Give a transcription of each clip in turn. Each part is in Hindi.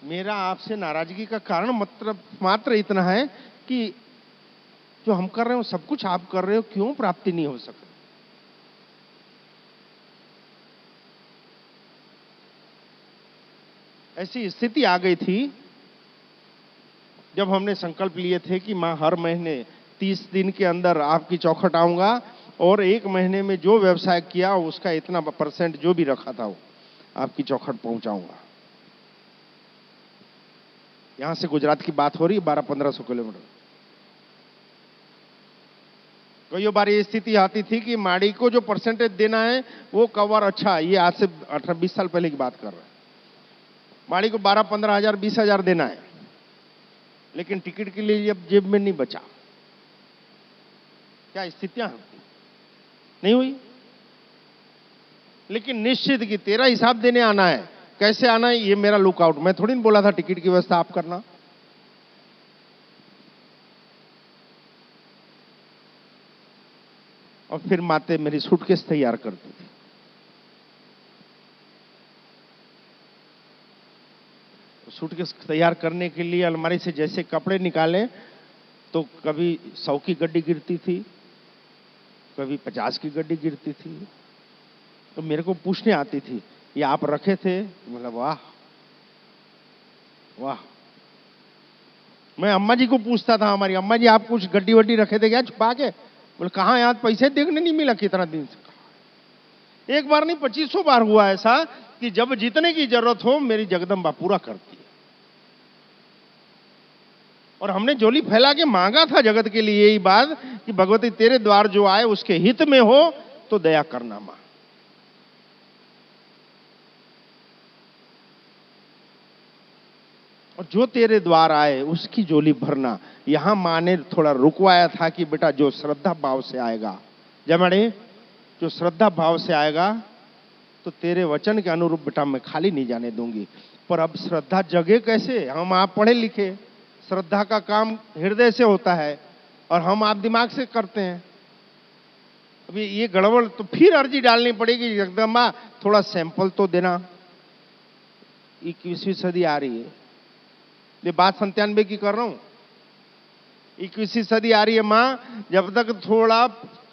मेरा आपसे नाराजगी का कारण मात्र इतना है कि जो हम कर रहे हो सब कुछ आप कर रहे हो, क्यों प्राप्ति नहीं हो सकती? ऐसी स्थिति आ गई थी जब हमने संकल्प लिए थे कि मैं हर महीने 30 दिन के अंदर आपकी चौखट आऊंगा और 1 महीने में जो व्यवसाय किया उसका इतना % जो भी रखा था वो आपकी चौखट पहुंचाऊंगा। यहां से गुजरात की बात हो रही है, 1200-1500 किलोमीटर। कई बार ये स्थिति आती थी कि माड़ी को जो % देना है वो कवर, अच्छा ये आज से 18-20 साल पहले की बात कर रहे हैं, माड़ी को 12-15 हजार 20 हजार देना है, लेकिन टिकट के लिए जब जेब में नहीं बचा। क्या स्थितियां नहीं हुई? लेकिन निश्चित कि तेरा हिसाब देने आना है, कैसे आना है ये मेरा लुकआउट। मैं थोड़ी नहीं बोला था टिकट की व्यवस्था आप करना। और फिर माते मेरी सूटकेस तैयार करती थी। सूटकेस तैयार करने के लिए अलमारी से जैसे कपड़े निकाले तो कभी 100 की गड्डी गिरती थी, कभी 50 की गड्डी गिरती थी। तो मेरे को पूछने आती थी, ये आप रखे थे? मतलब वाह वाह। मैं अम्मा जी को पूछता था, हमारी अम्मा जी आप कुछ गड्डी वड्डी रखे थे क्या छुपा के? बोले कहाँ यार, पैसे देखने नहीं मिला कितना दिन से। एक बार नहीं 2500 बार हुआ ऐसा कि जब जितने की जरूरत हो मेरी जगदम्बा पूरा करती है। और हमने झोली फैला के मांगा था जगत के लिए यही बात कि भगवती तेरे द्वार जो आए उसके हित में हो तो दया करना मां। और जो तेरे द्वार आए उसकी झोली भरना। यहां मां ने थोड़ा रुकवाया था कि बेटा जो श्रद्धा भाव से आएगा, जमाड़े जो श्रद्धा भाव से आएगा तो तेरे वचन के अनुरूप बेटा मैं खाली नहीं जाने दूंगी। पर अब श्रद्धा जगे कैसे? हम आप पढ़े लिखे, श्रद्धा का काम हृदय से होता है और हम आप दिमाग से करते हैं। अभी ये गड़बड़, तो फिर अर्जी डालनी पड़ेगी जगदम्बा थोड़ा सैंपल तो देना। 21वीं सदी आ रही है, ये बात 97 की कर रहा हूं। 21वीं सदी आ रही है मां, जब तक थोड़ा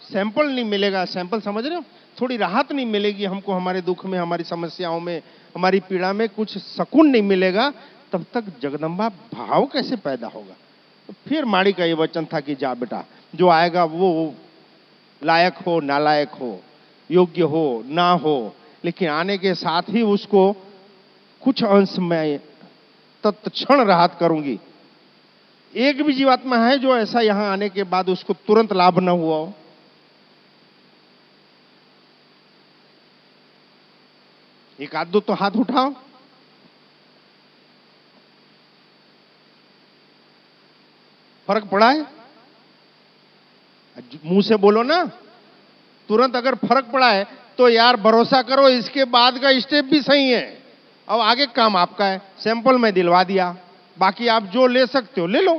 सैंपल नहीं मिलेगा, सैंपल समझ रहे हो, थोड़ी राहत नहीं मिलेगी हमको, हमारे दुख में, हमारी समस्याओं में, हमारी पीड़ा में कुछ सुकून नहीं मिलेगा, तब तक जगदम्बा भाव कैसे पैदा होगा? तो फिर माड़ी का ये वचन था कि जा बेटा जो आएगा वो लायक हो नालायक हो, योग्य हो ना हो, लेकिन आने के साथ ही उसको कुछ अंश में तत्क्षण राहत करूंगी। एक भी जीवात्मा है जो ऐसा यहां आने के बाद उसको तुरंत लाभ न हुआ हो? एक आध दो तो हाथ उठाओ। फर्क पड़ा है? मुंह से बोलो ना, तुरंत अगर फर्क पड़ा है तो यार भरोसा करो इसके बाद का स्टेप भी सही है। अब आगे काम आपका है। सैंपल में दिलवा दिया, बाकी आप जो ले सकते हो ले लो।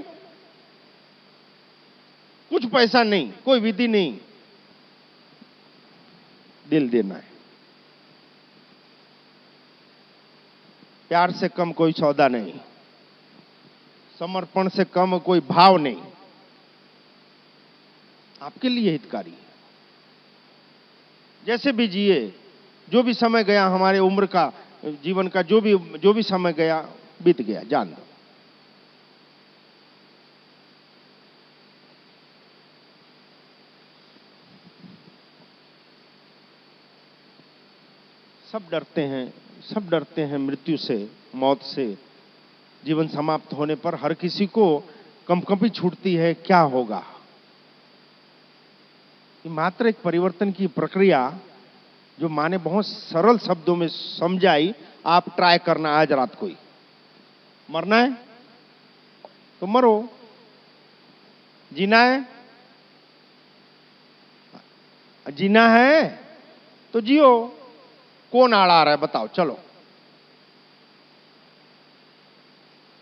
कुछ पैसा नहीं, कोई विधि नहीं, दिल देना है। प्यार से कम कोई सौदा नहीं, समर्पण से कम कोई भाव नहीं, आपके लिए हितकारी है। जैसे भी जिए, जो भी समय गया हमारे उम्र का, जीवन का जो भी समय गया बीत गया, जान दो। सब डरते हैं मृत्यु से, मौत से। जीवन समाप्त होने पर हर किसी को कंपकंपी छूटती है, क्या होगा? ये मात्र एक परिवर्तन की प्रक्रिया जो मां ने बहुत सरल शब्दों में समझाई। आप ट्राई करना आज रात को ही। मरना है तो मरो, जीना है तो जियो। कौन आड़ा आ रहा है बताओ? चलो,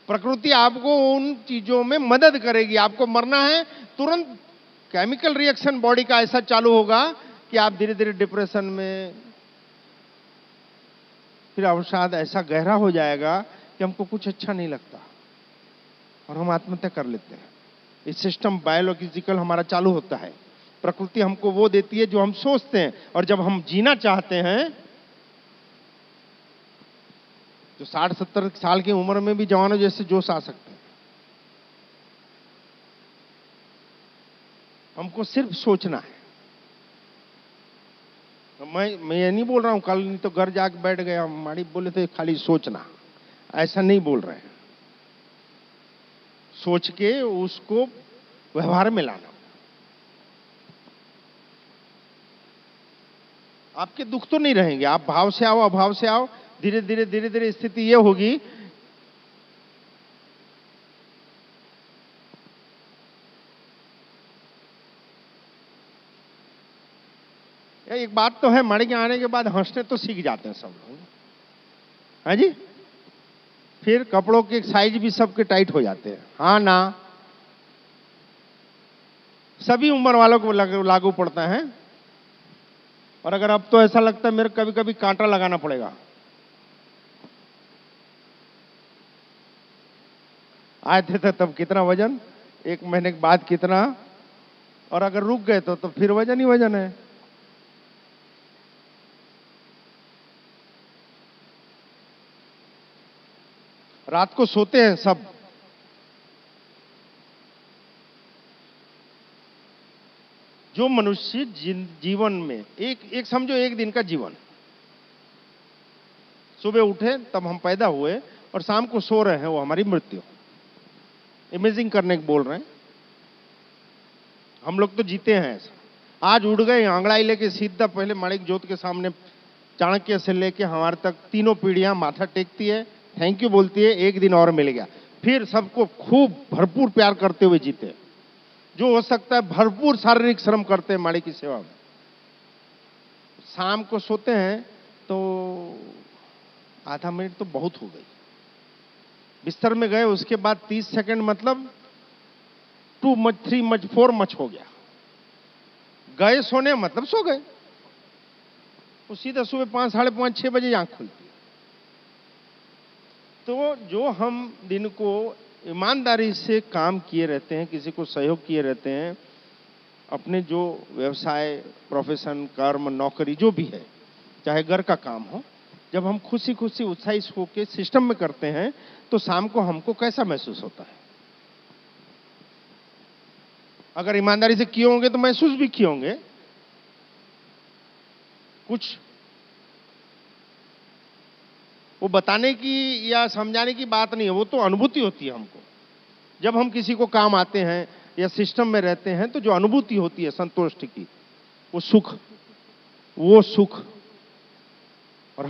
प्रकृति आपको उन चीजों में मदद करेगी। आपको मरना है, तुरंत केमिकल रिएक्शन बॉडी का ऐसा चालू होगा कि आप धीरे धीरे डिप्रेशन में, फिर अवसाद ऐसा गहरा हो जाएगा कि कि हमको कुछ अच्छा नहीं लगता और हम आत्महत्या कर लेते हैं। ये सिस्टम बायोलॉजिकल हमारा चालू होता है। प्रकृति हमको वो देती है जो हम सोचते हैं, और जब हम जीना चाहते हैं तो 60-70 साल की उम्र में भी जवानों जैसे जोश आ सकते हैं। हमको सिर्फ सोचना है। मैं ये नहीं बोल रहा हूं कल नहीं तो घर जाके बैठ गया, माड़ी बोले थे खाली सोचना, ऐसा नहीं बोल रहे हैं। सोच के उसको व्यवहार में लाना। आपके दुख तो नहीं रहेंगे, आप भाव से आओ, अभाव से आओ, धीरे धीरे स्थिति यह होगी एक बात तो है, मर के आने के बाद हंसने तो सीख जाते हैं सब लोग, हाँ जी। फिर कपड़ों के साइज भी सबके टाइट हो जाते हैं, हाँ ना, सभी उम्र वालों को लागू पड़ता है। और अगर अब तो ऐसा लगता है मेरे कभी कभी कांटा लगाना पड़ेगा। आए थे तब कितना वजन, 1 महीने के बाद कितना, और अगर रुक गए तो फिर वजन ही वजन है। रात को सोते हैं सब, जो मनुष्य जीवन में एक समझो एक दिन का जीवन, सुबह उठे तब हम पैदा हुए और शाम को सो रहे हैं, वो हमारी मृत्यु। इमेजिंग करने को बोल रहे हैं। हम लोग तो जीते हैं ऐसा। आज उड़ गए आंगड़ाई लेके सीधा पहले माणिक ज्योत के सामने चाणक्य से लेके हमारे तक तीनों पीढ़ियां माथा टेकती है, थैंक यू बोलती है, एक दिन और मिल गया। फिर सबको खूब भरपूर प्यार करते हुए जीते, जो हो सकता है भरपूर शारीरिक श्रम करते हैं माड़ी की सेवा में। शाम को सोते हैं तो आधा मिनट तो बहुत हो गई। बिस्तर में गए उसके बाद 30 सेकंड मतलब 2 मच 3 मच 4 मच हो गया। गए सोने मतलब सो गए, वो सीधा सुबह 5, साढ़े 5, 6 बजे आंख खुलती है। तो जो हम दिन को ईमानदारी से काम किए रहते हैं, किसी को सहयोग किए रहते हैं, अपने जो व्यवसाय, प्रोफेशन, कर्म, नौकरी जो भी है, चाहे घर का काम हो, जब हम खुशी खुशी उत्साहित होकर सिस्टम में करते हैं तो शाम को हमको कैसा महसूस होता है? अगर ईमानदारी से किए होंगे तो महसूस भी किए होंगे कुछ। वो बताने की या समझाने की बात नहीं है, वो तो अनुभूति होती है हमको। जब हम किसी को काम आते हैं या सिस्टम में रहते हैं तो जो अनुभूति होती है संतुष्टि की, वो सुख, और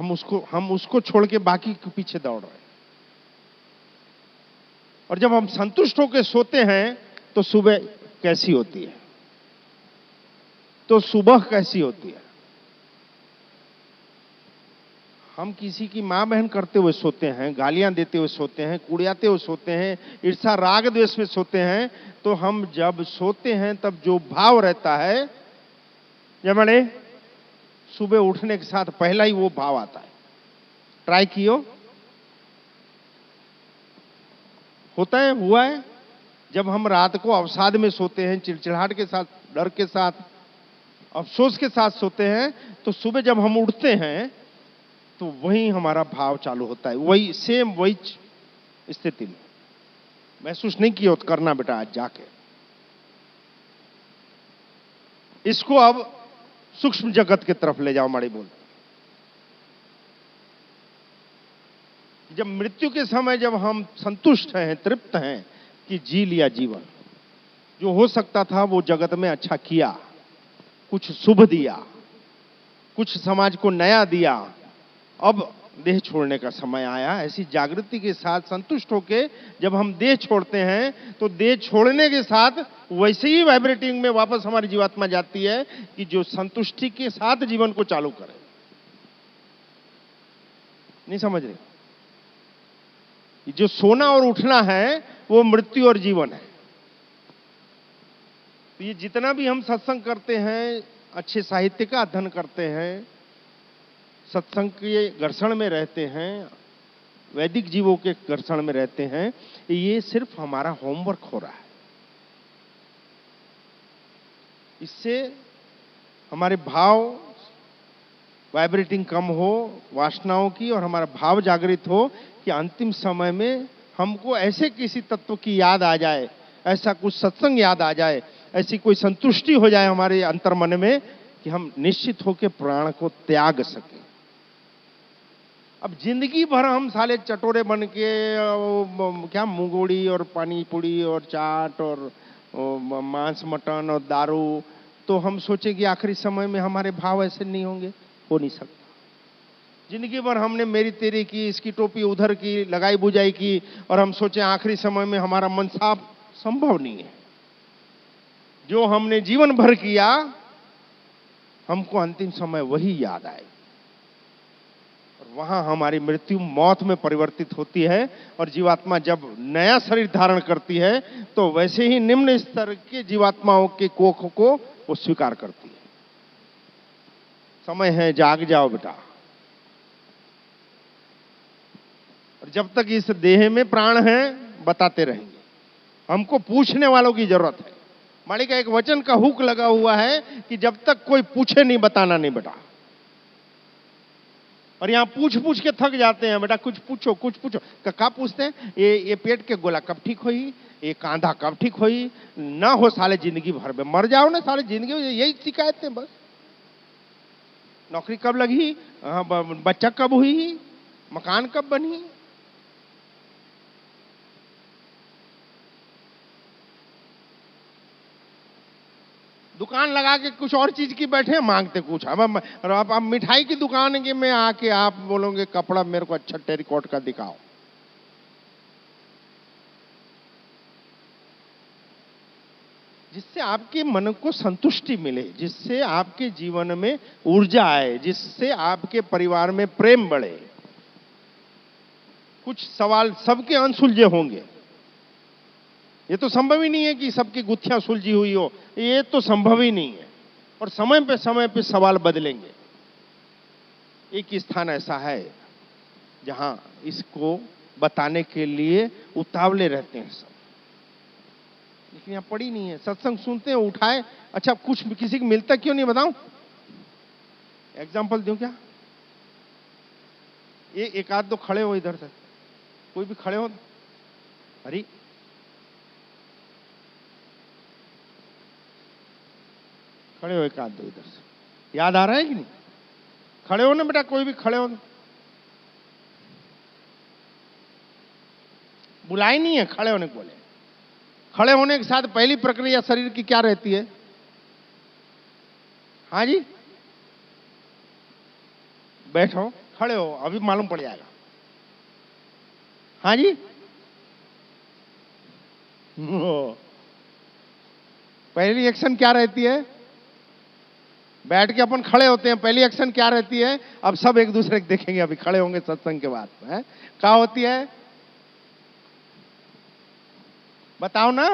हम उसको छोड़ के बाकी के पीछे दौड़ रहे हैं। और जब हम संतुष्ट होकर सोते हैं तो सुबह कैसी होती है, तो सुबह कैसी होती है। हम किसी की मां बहन करते हुए सोते हैं, गालियां देते हुए सोते हैं, कुड़ियाते हुए सोते हैं, ईर्षा राग द्वेष में सोते हैं। तो हम जब सोते हैं तब जो भाव रहता है, जब मैंने सुबह उठने के साथ पहला ही वो भाव आता है। ट्राई कियो, होता है, हुआ है। जब हम रात को अवसाद में सोते हैं, चिड़चिड़ाहट के साथ, डर के साथ, अफसोस के साथ सोते हैं, तो सुबह जब हम उठते हैं तो वही हमारा भाव चालू होता है, वही सेम, वही स्थिति में। महसूस नहीं किया तो करना बेटा आज जाके। इसको अब सूक्ष्म जगत की तरफ ले जाओ। माड़ी बोल, जब मृत्यु के समय जब हम संतुष्ट हैं, तृप्त हैं कि जी लिया जीवन, जो हो सकता था वो जगत में अच्छा किया, कुछ शुभ दिया, कुछ समाज को नया दिया, अब देह छोड़ने का समय आया। ऐसी जागृति के साथ संतुष्ट होके जब हम देह छोड़ते हैं तो देह छोड़ने के साथ वैसे ही वाइब्रेटिंग में वापस हमारी जीवात्मा जाती है कि जो संतुष्टि के साथ जीवन को चालू करे। नहीं समझ रहे? जो सोना और उठना है वो मृत्यु और जीवन है। तो ये जितना भी हम सत्संग करते हैं, अच्छे साहित्य का अध्ययन करते हैं, सत्संग के घर्षण में रहते हैं, वैदिक जीवों के घर्षण में रहते हैं, ये सिर्फ हमारा होमवर्क हो रहा है। इससे हमारे भाव वाइब्रेटिंग कम हो, वासनाओं की, और हमारा भाव जागृत हो कि अंतिम समय में हमको ऐसे किसी तत्व की याद आ जाए, ऐसा कुछ सत्संग याद आ जाए, ऐसी कोई संतुष्टि हो जाए हमारे अंतर्मन में कि हम निश्चित होकर प्राण को त्याग सकें। अब जिंदगी भर हम साले चटोरे बन के क्या मुंगोड़ी और पानी पूड़ी और चाट और मांस मटन और दारू, तो हम सोचे कि आखिरी समय में हमारे भाव ऐसे नहीं होंगे, हो नहीं सकता। जिंदगी भर हमने मेरी तेरी की, इसकी टोपी उधर की, लगाई बुझाई की, और हम सोचे आखिरी समय में हमारा मन साफ, संभव नहीं है। जो हमने जीवन भर किया, हमको अंतिम समय वही याद आए, और वहां हमारी मृत्यु मौत में परिवर्तित होती है। और जीवात्मा जब नया शरीर धारण करती है तो वैसे ही निम्न स्तर के जीवात्माओं के कोख को वो स्वीकार करती है। समय है, जाग जाओ बेटा। और जब तक इस देह में प्राण है बताते रहेंगे, हमको पूछने वालों की जरूरत है। मालिक का एक वचन का हुक लगा हुआ है कि जब तक कोई पूछे नहीं बताना नहीं बेटा। और यहां पूछ पूछ के थक जाते हैं, बेटा कुछ पूछो कुछ पूछो। कब पूछते हैं? ये पेट के गोला कब ठीक होई, ये कांधा कब ठीक होई, ना हो साले जिंदगी भर में, मर जाओ ना साले जिंदगी में, यही शिकायत है बस। नौकरी कब लगी, बच्चा कब हुई, मकान कब बनी। दुकान लगा के कुछ और चीज की बैठे मांगते कुछ। अब आप मिठाई की दुकान के में आके आप बोलोगे कपड़ा मेरे को अच्छा टेरिकॉट का दिखाओ। जिससे आपके मन को संतुष्टि मिले, जिससे आपके जीवन में ऊर्जा आए, जिससे आपके परिवार में प्रेम बढ़े। कुछ सवाल सबके अनसुलझे होंगे, ये तो संभव ही नहीं है कि सबकी गुत्थियां सुलझी हुई हो, ये तो संभव ही नहीं है। और समय पे सवाल बदलेंगे। एक स्थान ऐसा है जहां इसको बताने के लिए उतावले रहते हैं सब, लेकिन यहां पड़ी नहीं है। सत्संग सुनते हैं, उठाए, अच्छा कुछ किसी को मिलता क्यों नहीं बताऊं? एग्जाम्पल दूं क्या? ये एक आध दो खड़े हो इधर से, कोई भी खड़े हो। अरे खड़े हो, एक आध दो इधर से, याद आ रहा है कि नहीं? खड़े हो ना बेटा, कोई भी खड़े हो। बुलाई नहीं है, खड़े होने को बोले। खड़े होने के साथ पहली प्रक्रिया शरीर की क्या रहती है? हाँ जी, बैठो, खड़े हो, अभी मालूम पड़ जाएगा। हाँ जी, पहली एक्शन क्या रहती है? बैठ के अपन खड़े होते हैं, पहली एक्शन क्या रहती है? अब सब एक दूसरे को देखेंगे, अभी खड़े होंगे सत्संग के बाद है? क्या होती है बताओ ना?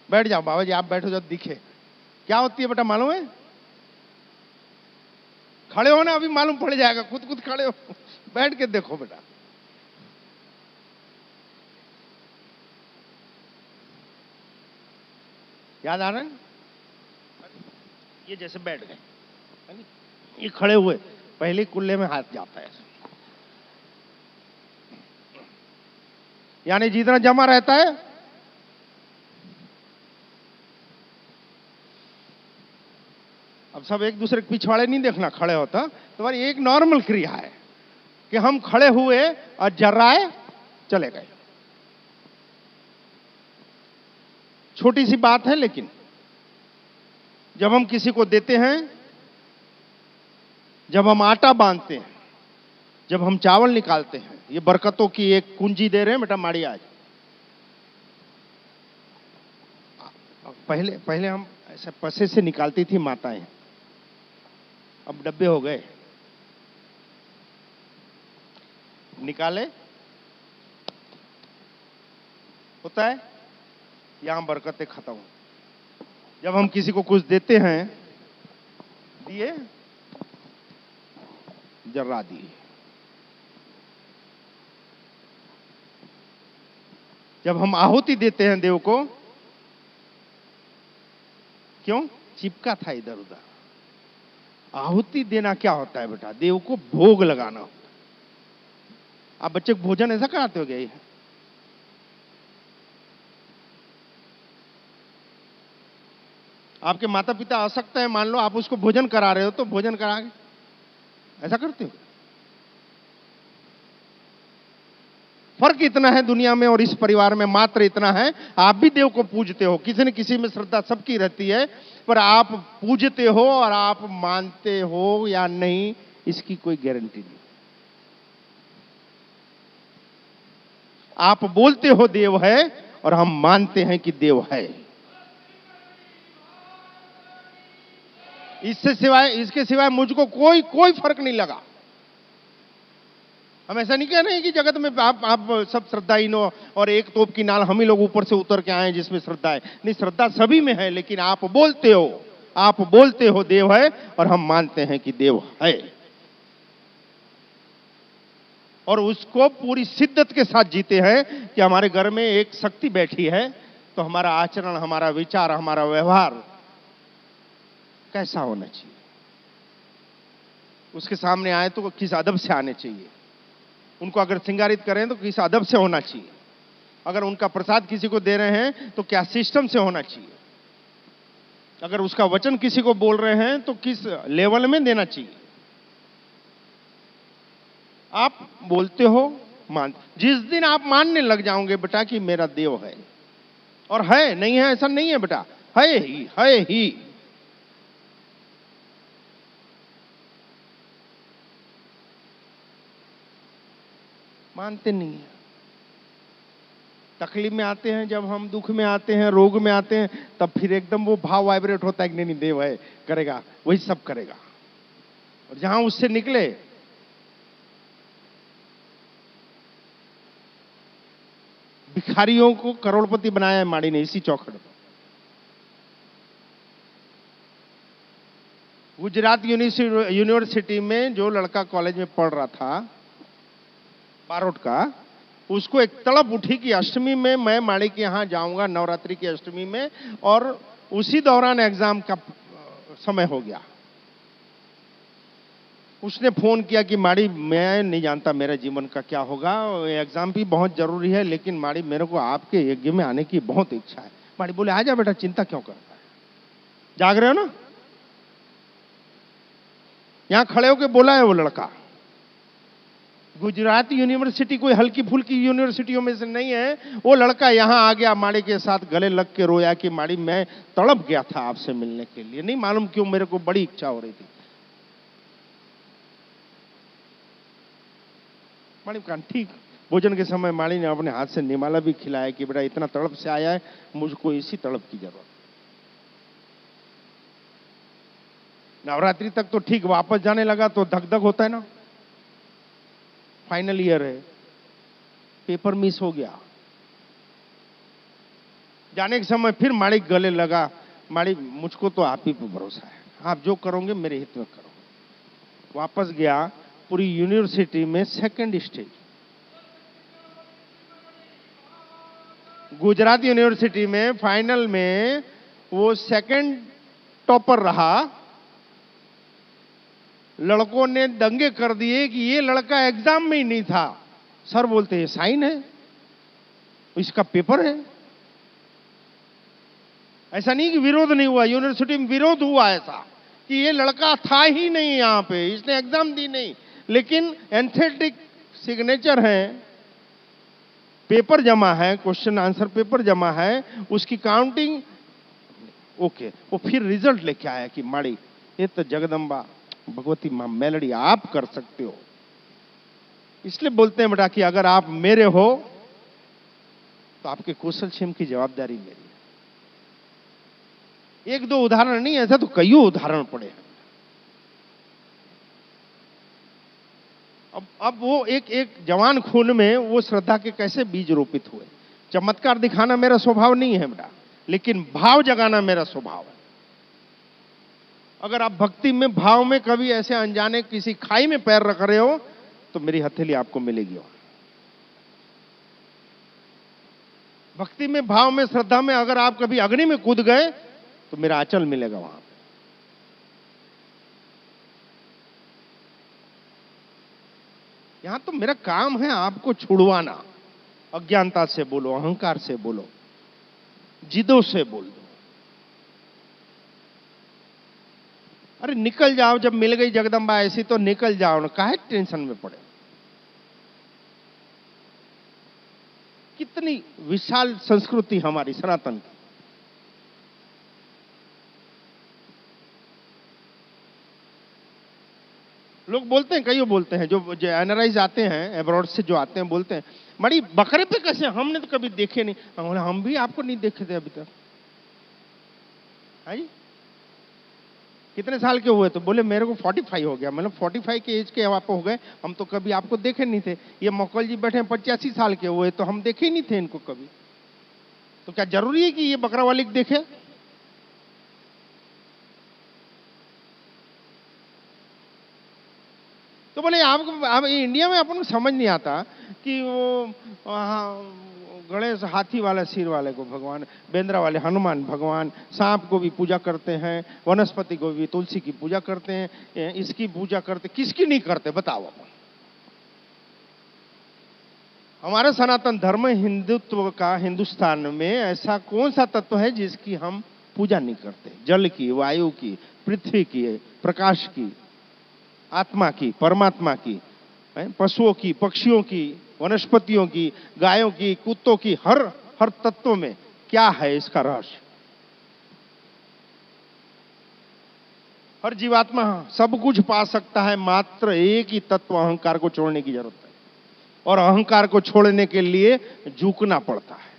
बैठ जाओ बाबा जी, आप बैठो जब दिखे। क्या होती है बेटा मालूम है? खड़े हो ना, अभी मालूम पड़ जाएगा, खुद खुद खड़े हो। बैठ के देखो बेटा। याद आ रहा है? ये जैसे बैठ गए, ये खड़े हुए, पहले कुल्ले में हाथ जाता है, यानी जितना जमा रहता है अब सब एक दूसरे के पिछवाड़े नहीं देखना, खड़े होता तुम्हारी एक नॉर्मल क्रिया है कि हम खड़े हुए और जर्राए चले गए। छोटी सी बात है, लेकिन जब हम किसी को देते हैं, जब हम आटा बांधते हैं, जब हम चावल निकालते हैं, ये बरकतों की एक कुंजी दे रहे हैं बेटा माड़ी आज। पहले पहले हम ऐसे पसे से निकालती थी माताएं, अब डब्बे हो गए। निकाले होता है, यहां बरकतें खत्म। जब हम किसी को कुछ देते हैं, दिए, जर्रा दिए, जब हम आहुति देते हैं देव को, क्यों चिपका था इधर उधर। आहुति देना क्या होता है बेटा? देव को भोग लगाना होता है। आप बच्चे को भोजन ऐसा कराते हो क्या? आपके माता पिता आ सकते हैं, मान लो आप उसको भोजन करा रहे हो तो भोजन करा के ऐसा करते हो? फर्क इतना है दुनिया में और इस परिवार में, मात्र इतना है, आप भी देव को पूजते हो, किसी न किसी में श्रद्धा सबकी रहती है, पर आप पूजते हो और आप मानते हो या नहीं इसकी कोई गारंटी नहीं। आप बोलते हो देव है और हम मानते हैं कि देव है। इसके सिवाय मुझको कोई फर्क नहीं लगा। हम ऐसा नहीं कह रहे हैं कि जगत में आप सब श्रद्धाहीन हो और एक तोप की नाल हम ही लोग ऊपर से उतर के आए जिसमें श्रद्धा है। नहीं, श्रद्धा सभी में है, लेकिन आप बोलते हो देव है और हम मानते हैं कि देव है, और उसको पूरी शिद्दत के साथ जीते हैं कि हमारे घर में एक शक्ति बैठी है, तो हमारा आचरण, हमारा विचार, हमारा व्यवहार कैसा होना चाहिए। उसके सामने आए तो किस अदब से आने चाहिए, उनको अगर श्रृंगारित करें तो किस अदब से होना चाहिए, अगर उनका प्रसाद किसी को दे रहे हैं तो क्या सिस्टम से होना चाहिए, अगर उसका वचन किसी को बोल रहे हैं तो किस लेवल में देना चाहिए। आप बोलते हो, जिस दिन आप मानने लग जाओगे बेटा कि मेरा देव है, और है नहीं है ऐसा नहीं है बेटा, है ही। मानते नहीं है। तकलीफ में आते हैं, जब हम दुख में आते हैं, रोग में आते हैं, तब फिर एकदम वो भाव वाइब्रेट होता है कि नहीं देव है, करेगा, वही सब करेगा। और जहां उससे निकले, भिखारियों को करोड़पति बनाया है माड़ी ने इसी चौखट पर। गुजरात यूनिवर्सिटी में जो लड़का कॉलेज में पढ़ रहा था, बारोट का, उसको एक तड़प उठी कि अष्टमी में मैं माड़ी के यहां जाऊंगा, नवरात्रि की अष्टमी में, और उसी दौरान एग्जाम का समय हो गया। उसने फोन किया कि माड़ी मैं नहीं जानता मेरा जीवन का क्या होगा, एग्जाम भी बहुत जरूरी है, लेकिन माड़ी मेरे को आपके यज्ञ में आने की बहुत इच्छा है। माड़ी बोले आजा बेटा, चिंता क्यों करता है, जाग रहे हो ना। यहां खड़े होकर बोला है वो लड़का। गुजरात यूनिवर्सिटी कोई हल्की फुल्की यूनिवर्सिटियों में से नहीं है। वो लड़का यहां आ गया, माड़ी के साथ गले लग के रोया कि माड़ी मैं तड़प गया था आपसे मिलने के लिए, नहीं मालूम क्यों मेरे को बड़ी इच्छा हो रही थी। माड़ी कहा ठीक। भोजन के समय माड़ी ने अपने हाथ से निमाला भी खिलाया कि बेटा इतना तड़प से आया है, मुझको इसी तड़प की जरूरत। नवरात्रि तक तो ठीक, वापस जाने लगा तो धक धक होता है ना। फाइनल ईयर है, पेपर मिस हो गया। जाने के समय फिर माड़ी गले लगा, माड़ी मुझको तो आप ही पे भरोसा है, आप जो करोगे मेरे हित में करो। वापस गया, पूरी यूनिवर्सिटी में सेकंड स्टेज। गुजरात यूनिवर्सिटी में फाइनल में वो सेकंड टॉपर रहा। लड़कों ने दंगे कर दिए कि ये लड़का एग्जाम में ही नहीं था। सर बोलते हैं साइन है, इसका पेपर है। ऐसा नहीं कि विरोध नहीं हुआ, यूनिवर्सिटी में विरोध हुआ ऐसा कि ये लड़का था ही नहीं यहां पे, इसने एग्जाम दी नहीं, लेकिन एंथेटिक सिग्नेचर है, पेपर जमा है, क्वेश्चन आंसर पेपर जमा है, उसकी काउंटिंग ओके। वो फिर रिजल्ट लेके आया कि माड़ी ये तो जगदम्बा भगवती मां मेलडी आप कर सकते हो। इसलिए बोलते हैं बेटा कि अगर आप मेरे हो तो आपके कौशल क्षेम की जवाबदारी मेरी है। एक दो उदाहरण नहीं, ऐसा तो कईयों उदाहरण पड़े हैं। अब वो एक जवान खून में वो श्रद्धा के कैसे बीज रोपित हुए। चमत्कार दिखाना मेरा स्वभाव नहीं है बेटा, लेकिन भाव जगाना मेरा स्वभाव है। अगर आप भक्ति में, भाव में कभी ऐसे अनजाने किसी खाई में पैर रख रहे हो तो मेरी हथेली आपको मिलेगी। भक्ति में, भाव में, श्रद्धा में अगर आप कभी अग्नि में कूद गए तो मेरा आंचल मिलेगा वहां पे। यहां तो मेरा काम है आपको छुड़वाना। अज्ञानता से बोलो, अहंकार से बोलो, जिदों से बोल दो। अरे निकल जाओ, जब मिल गई जगदम्बा ऐसी तो निकल जाओ ना, काहे टेंशन में पड़े। कितनी विशाल संस्कृति हमारी सनातन की। लोग बोलते हैं, कईयों बोलते हैं, जो एनआरआईज आते हैं अब्रॉड से, जो आते हैं, बोलते हैं बड़ी बकरे पे कैसे, हमने तो कभी देखे नहीं। हम भी आपको नहीं देखे थे अभी तक। है जी? कितने साल के हुए? तो बोले मेरे को 45 हो गया। मतलब 45 के एज के आप हो गए, हम तो कभी आपको देखे नहीं थे। ये मोकल जी बैठे 85 साल के हुए, तो हम देखे ही नहीं थे इनको कभी। तो क्या जरूरी है कि ये बकरा वाली देखे? तो बोले आपको, आप इंडिया में अपन को समझ नहीं आता कि वो गणेश हाथी वाला सिर वाले को भगवान, बेंद्रा वाले हनुमान भगवान, सांप को भी पूजा करते हैं, वनस्पति को भी, तुलसी की पूजा करते हैं, इसकी पूजा करते, किसकी नहीं करते बताओ अपन? हमारा सनातन धर्म हिंदुत्व का, हिंदुस्तान में ऐसा कौन सा तत्व है जिसकी हम पूजा नहीं करते? जल की, वायु की, पृथ्वी की, प्रकाश की, आत्मा की, परमात्मा की, पशुओं की, पक्षियों की, वनस्पतियों की, गायों की, कुत्तों की, हर तत्व में क्या है इसका रहस्य? हर जीवात्मा सब कुछ पा सकता है, मात्र एक ही तत्व अहंकार को छोड़ने की जरूरत है। और अहंकार को छोड़ने के लिए झुकना पड़ता है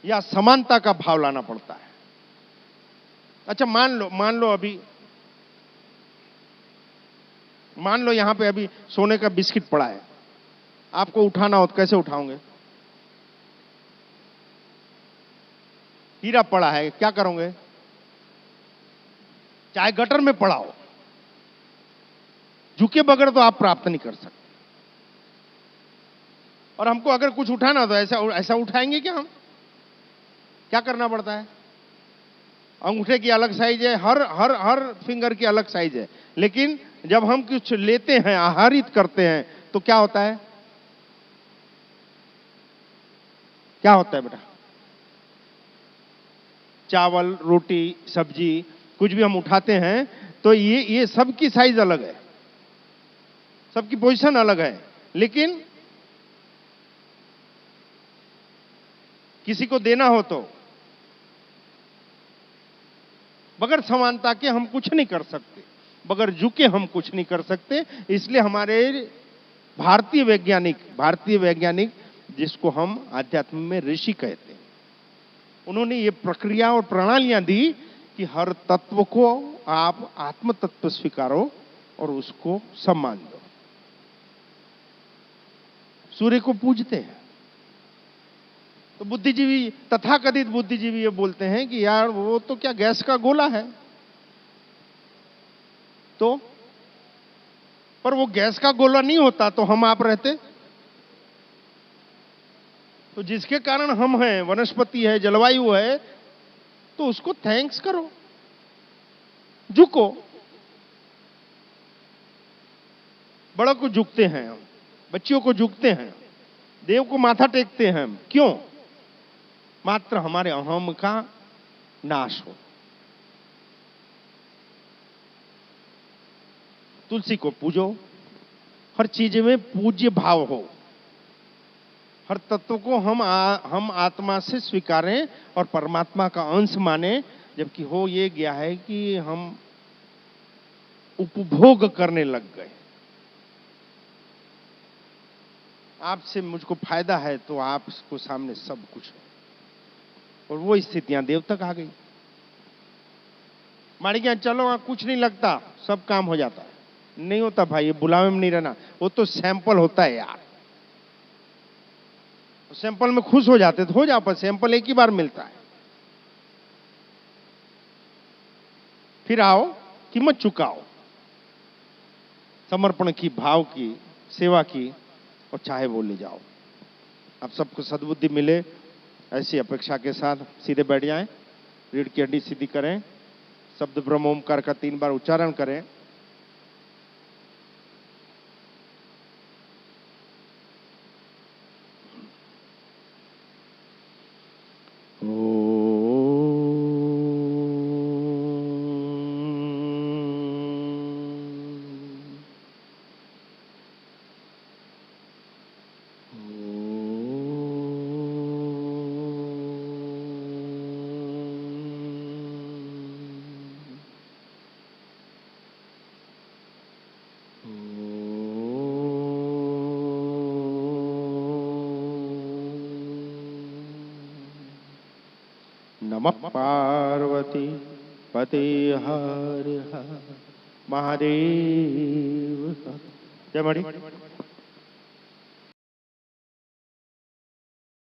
या समानता का भाव लाना पड़ता है। अच्छा मान लो यहां पे अभी सोने का बिस्किट पड़ा है, आपको उठाना हो तो कैसे उठाओगे? हीरा पड़ा है, क्या करोगे? चाहे गटर में पड़ा हो, झुके बगैर तो आप प्राप्त नहीं कर सकते। और हमको अगर कुछ उठाना हो तो ऐसा उठाएंगे क्या हम? क्या करना पड़ता है? अंगूठे की अलग साइज है, हर फिंगर की अलग साइज है, लेकिन जब हम कुछ लेते हैं, आहारित करते हैं, तो क्या होता है? क्या होता है बेटा? चावल, रोटी, सब्जी, कुछ भी हम उठाते हैं तो ये सबकी साइज अलग है, सबकी पोजीशन अलग है, लेकिन किसी को देना हो तो बगैर समानता के हम कुछ नहीं कर सकते, बगैर झुके हम कुछ नहीं कर सकते। इसलिए हमारे भारतीय वैज्ञानिक जिसको हम आध्यात्म में ऋषि कहते हैं, उन्होंने ये प्रक्रिया और प्रणालियां दी कि हर तत्व को आप आत्म तत्व स्वीकारो और उसको सम्मान दो। सूर्य को पूजते हैं तो बुद्धिजीवी, तथाकथित बुद्धिजीवी ये बोलते हैं कि यार वो तो क्या गैस का गोला है, तो पर वो गैस का गोला नहीं होता तो हम आप रहते। तो जिसके कारण हम हैं, वनस्पति है, जलवायु है, तो उसको थैंक्स करो, झुको। बड़ों को झुकते हैं हम, बच्चियों को झुकते हैं, देव को माथा टेकते हैं हम, क्यों? मात्र हमारे अहम का नाश हो। तुलसी को पूजो, हर चीज में पूज्य भाव हो, हर तत्व को हम आत्मा से स्वीकारें और परमात्मा का अंश माने, जबकि हो ये गया है कि हम उपभोग करने लग गए। आपसे मुझको फायदा है तो आपको सामने सब कुछ है, और वो स्थितियां देव तक आ गई। माड़िया चलो कुछ नहीं लगता, सब काम हो जाता है। नहीं होता भाई, ये बुलावे में नहीं रहना, वो तो सैंपल होता है यार। सैंपल में खुश हो जाते तो हो जाओ, पर सैंपल एक ही बार मिलता है। फिर आओ, कीमत चुकाओ, समर्पण की, भाव की, सेवा की, और चाहे वो ले जाओ। आप सबको सद्बुद्धि मिले, ऐसी अपेक्षा के साथ सीधे बैठ जाएं, रीढ़ की हड्डी सीधी करें, शब्द ब्रह्म ओमकार का 3 बार उच्चारण करें। नमः पार्वती पते हर हर महादेव। जय मणि।